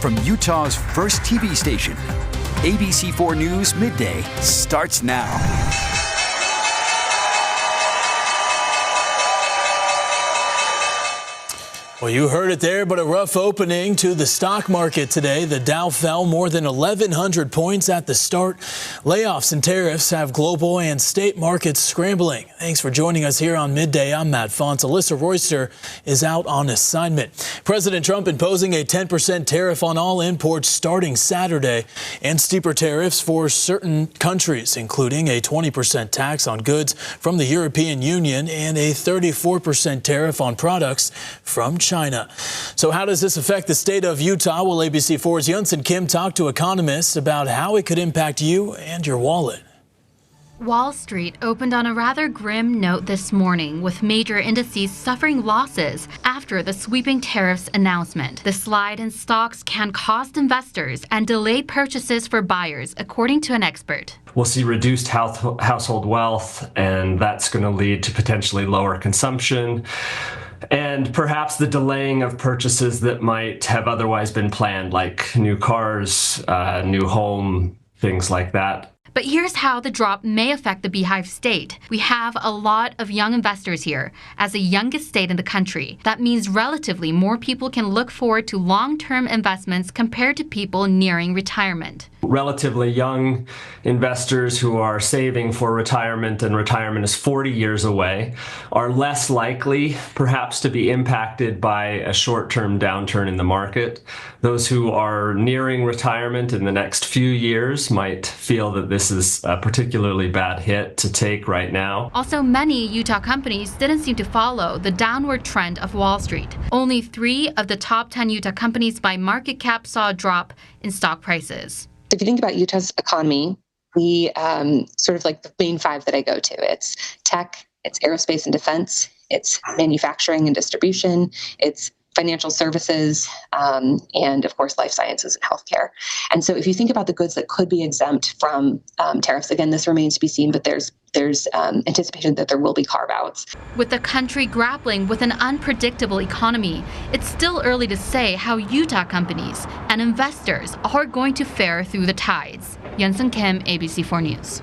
from Utah's first TV station. ABC4 News Midday starts now. Well, you heard it there, but a rough opening to the stock market today. The Dow fell more than 1,100 points at the start. Layoffs and tariffs have global and state markets scrambling. Thanks for joining us here on Midday. I'm Matt Fonts. Alyssa Royster is out on assignment. President Trump imposing a 10% tariff on all imports starting Saturday, and steeper tariffs for certain countries, including a 20% tax on goods from the European Union and a 34% tariff on products from China. So how does this affect the state of Utah? Well, ABC4's Yunsen Kim talked to economists about how it could impact you and your wallet. Wall Street opened on a rather grim note this morning, with major indices suffering losses after the sweeping tariffs announcement. The slide in stocks can cost investors and delay purchases for buyers, according to an expert. We'll see reduced household wealth, and that's going to lead to potentially lower consumption, and perhaps the delaying of purchases that might have otherwise been planned, like new cars, new home, things like that. But here's how the drop may affect the Beehive state. We have a lot of young investors here. As the youngest state in the country, that means relatively more people can look forward to long-term investments compared to people nearing retirement. Relatively young investors who are saving for retirement, and retirement is 40 years away, are less likely perhaps to be impacted by a short-term downturn in the market. Those who are nearing retirement in the next few years might feel that this is a particularly bad hit to take right now. Also, many Utah companies didn't seem to follow the downward trend of Wall Street. Only 3 of the top 10 Utah companies by market cap saw a drop in stock prices. If you think about Utah's economy, we sort of like the main 5 that I go to. It's tech, it's aerospace and defense, it's manufacturing and distribution, it's financial services, and of course, life sciences and healthcare. And so if you think about the goods that could be exempt from tariffs, again, this remains to be seen, but there's anticipation that there will be carve-outs. With the country grappling with an unpredictable economy, it's still early to say how Utah companies and investors are going to fare through the tides. Yunsen Kim, ABC4 News.